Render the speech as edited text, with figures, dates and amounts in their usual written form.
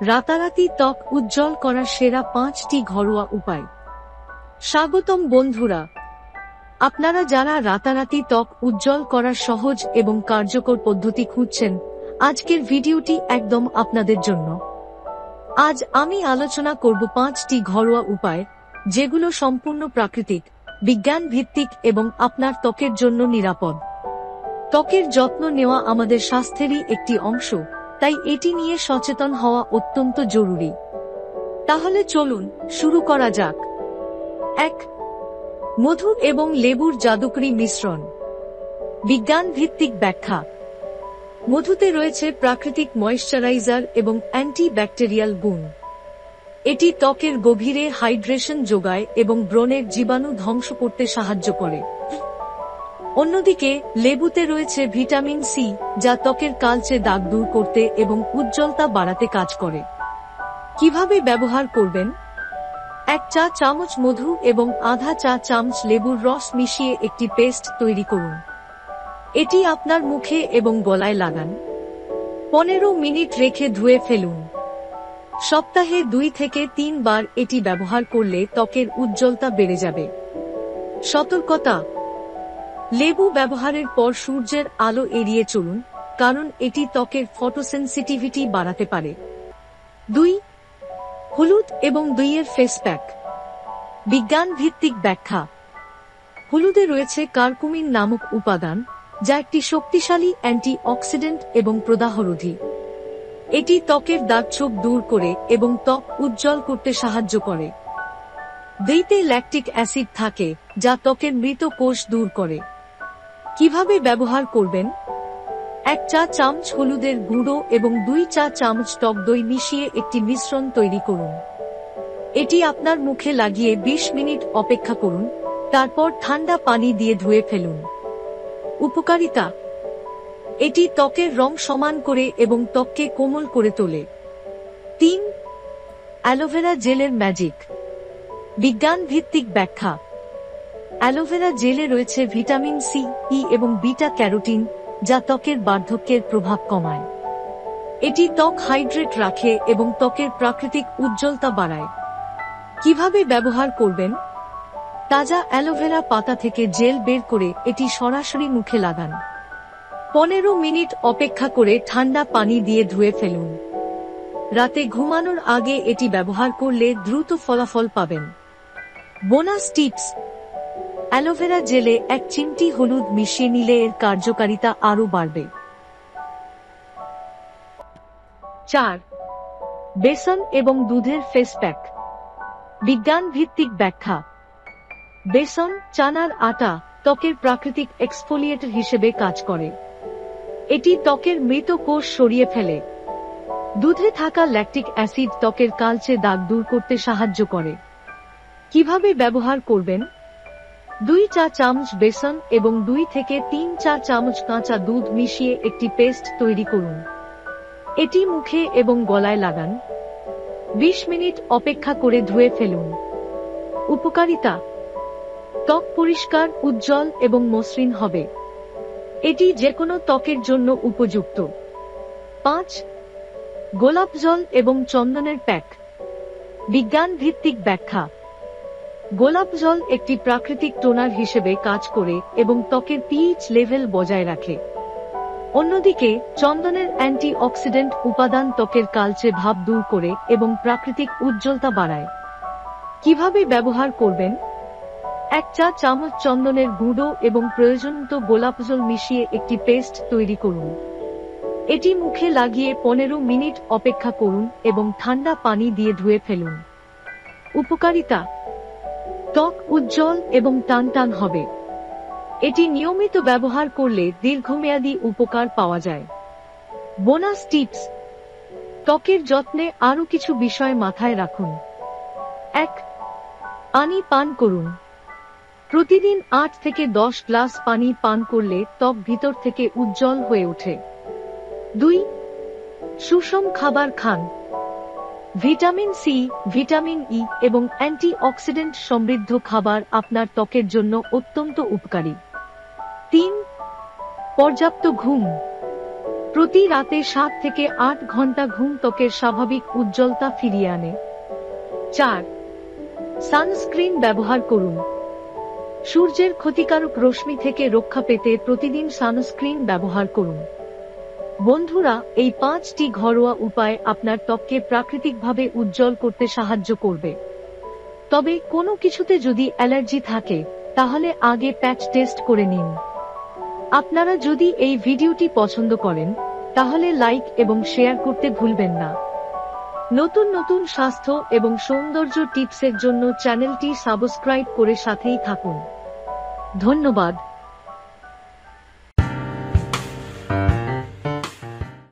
রাতারাতি ত্বক উজ্জ্বল করার সেরা 5টি ঘরোয়া উপায়। স্বাগতম বন্ধুরা, আপনারা যারা রাতারাতি ত্বক উজ্জ্বল করার সহজ এবং কার্যকর পদ্ধতি খুঁজছেন, আজকের ভিডিওটি একদম আপনাদের জন্য। আজ আমি আলোচনা করব 5টি ঘরোয়া উপায়, যেগুলো সম্পূর্ণ প্রাকৃতিক, বিজ্ঞান ভিত্তিক এবং আপনার ত্বকের জন্য নিরাপদ। ত্বকের যত্ন নেওয়া আমাদের স্বাস্থ্যেরই একটি অংশ, তাই এটি নিয়ে সচেতন হওয়া অত্যন্ত জরুরি। তাহলে চলুন শুরু করা যাক। 1. মধু এবং লেবুর জাদুকরি মিশ্রণ। বিজ্ঞান ভিত্তিক ব্যাখ্যা। মধুতে রয়েছে প্রাকৃতিক ময়েশ্চারাইজার এবং অ্যান্টি-ব্যাকটেরিয়াল গুণ। এটি ত্বকের গভীরে হাইড্রেশন যোগায় এবং ব্রণের জীবাণু ধ্বংস করতে সাহায্য করে। অন্যদিকে লেবুতে রয়েছে ভিটামিন সি, যা ত্বকের কালচে দাগ দূর করতে এবং উজ্জ্বলতা বাড়াতে কাজ করে। কিভাবে ব্যবহার করবেন? 1 চা চামচ মধু এবং আধা চা চামচ লেবুর রস মিশিয়ে একটি পেস্ট তৈরি করুন। এটি আপনার মুখে এবং গলায় লাগান। 15 মিনিট রেখে ধুয়ে ফেলুন। সপ্তাহে 2 থেকে 3 বার এটি ব্যবহার করলে ত্বকের উজ্জ্বলতা বেড়ে যাবে। সতর্কতা: লেবু ব্যবহারের পর সূর্যের আলো এড়িয়ে চলুন, কারণ এটি ত্বকের ফটোসেনসিটিভিটি বাড়াতে পারে। 2. হলুদ এবং দইয়ের ফেস প্যাক। বিজ্ঞান ভিত্তিক ব্যাখ্যা। হলুদে রয়েছে কার্কুমিন নামক উপাদান, যা একটি শক্তিশালী অ্যান্টি-অক্সিডেন্ট এবং প্রদাহরোধী। এটি ত্বকের দাগছোপ দূর করে এবং ত্বক উজ্জ্বল করতে সাহায্য করে। দইতে ল্যাকটিক অ্যাসিড থাকে, যা ত্বকের মৃত কোষ দূর করে। কিভাবে ব্যবহার করবেন? 1 চা চামচ হলুদের গুঁড়ো এবং 2 চা চামচ টক দই মিশিয়ে একটি মিশ্রণ তৈরি করুন। এটি আপনার মুখে লাগিয়ে 20 মিনিট অপেক্ষা করুন, তারপর ঠান্ডা পানি দিয়ে ধুয়ে ফেলুন। উপকারিতা: এটি ত্বকের রং সমান করে এবং ত্বককে কোমল করে তোলে। 3. অ্যালোভেরা জেলের ম্যাজিক। বিজ্ঞান ভিত্তিক ব্যাখ্যা। অ্যালোভেরা জেলে রয়েছে ভিটামিন সি, ই এবং বিটা ক্যারোটিন, যা ত্বকের বার্ধক্যের প্রভাব কমায়। এটি ত্বক হাইড্রেট রাখে এবং ত্বকের প্রাকৃতিক উজ্জ্বলতা বাড়ায়। কিভাবে ব্যবহার করবেন? তাজা অ্যালোভেরা পাতা থেকে জেল বের করে এটি সরাসরি মুখে লাগান। 15 মিনিট অপেক্ষা করে ঠান্ডা পানি দিয়ে ধুয়ে ফেলুন। রাতে ঘুমানোর আগে এটি ব্যবহার করলে দ্রুত ফলাফল পাবেন। বোনাস টিপস: অ্যালোভেরা জেলে 1 চিমটি হলুদ মিশিয়ে নিলে এর কার্যকারিতা আরও বাড়বে। 4. বেসন এবং দুধের ফেস প্যাক। বিজ্ঞান ভিত্তিক ব্যাখ্যা। বেসন, চানার আটা, ত্বকের প্রাকৃতিক এক্সফোলিয়েটর হিসেবে কাজ করে। এটি ত্বকের মৃত কোষ সরিয়ে ফেলে। দুধে থাকা ল্যাকটিক অ্যাসিড ত্বকের কালচে দাগ দূর করতে সাহায্য করে। কিভাবে ব্যবহার করবেন? 2 চা চামচ বেসন এবং 2 থেকে 3 চা চামচ কাঁচা দুধ মিশিয়ে একটি পেস্ট তৈরি করুন। এটি মুখে এবং গলায় লাগান। 20 মিনিট অপেক্ষা করে ধুয়ে ফেলুন। উপকারিতা: ত্বক পরিষ্কার, উজ্জ্বল এবং মসৃণ হবে। এটি যেকোনো ত্বকের জন্য উপযুক্ত। 5. গোলাপ জল এবং চন্দনের প্যাক। বিজ্ঞান ভিত্তিক ব্যাখ্যা। গোলাপ জল একটি প্রাকৃতিক টোনার হিসেবে কাজ করে এবং ত্বকের পিএইচ লেভেল বজায় রাখে। অন্যদিকে চন্দনের অ্যান্টি-অক্সিডেন্ট উপাদান ত্বকের কালচে ভাব দূর করে এবং প্রাকৃতিক উজ্জ্বলতা বাড়ায়। কিভাবে ব্যবহার করবেন? 1 চা চামচ চন্দনের গুঁড়ো এবং প্রয়োজনমতো গোলাপ জল মিশিয়ে একটি পেস্ট তৈরি করুন। এটি মুখে লাগিয়ে 15 মিনিট অপেক্ষা করুন এবং ঠান্ডা পানি দিয়ে ধুয়ে ফেলুন। উপকারিতা: ত্বক উজ্জ্বল এবং টানটান হবে। এটি নিয়মিত ব্যবহার করলে দীর্ঘমেয়াদী উপকার পাওয়া যায়। বোনাস টিপস: ত্বকের যত্নে আরও কিছু বিষয় মাথায় রাখুন। 1. পানি পান করুন। প্রতিদিন 8 থেকে 10 গ্লাস পানি পান করলে ত্বক ভিতর থেকে উজ্জ্বল হয়ে ওঠে। 2. সুষম খাবার খান। ভিটামিন সি, ভিটামিন ই এবং অ্যান্টি-অক্সিডেন্ট সমৃদ্ধ খাবার আপনার ত্বকের জন্য অত্যন্ত উপকারী। 3. পর্যাপ্ত ঘুম। প্রতি রাতে 7 থেকে 8 ঘন্টা ঘুম ত্বকের স্বাভাবিক উজ্জ্বলতা ফিরিয়ে আনে। 4. সানস্ক্রিন ব্যবহার করুন। সূর্যের ক্ষতিকারক রশ্মি থেকে রক্ষা পেতে প্রতিদিন সানস্ক্রিন ব্যবহার করুন। বন্ধুরা, এই 5টি ঘরোয়া উপায় আপনার ত্বককে প্রাকৃতিকভাবে উজ্জ্বল করতে সাহায্য করবে। তবে কোনো কিছুতে যদি অ্যালার্জি থাকে, তাহলে আগে প্যাচ টেস্ট করে নিন। আপনারা যদি এই ভিডিওটি পছন্দ করেন, তাহলে লাইক এবং শেয়ার করতে ভুলবেন না। নতুন নতুন স্বাস্থ্য এবং সৌন্দর্য টিপসের জন্য চ্যানেলটি সাবস্ক্রাইব করে সাথেই থাকুন। ধন্যবাদ।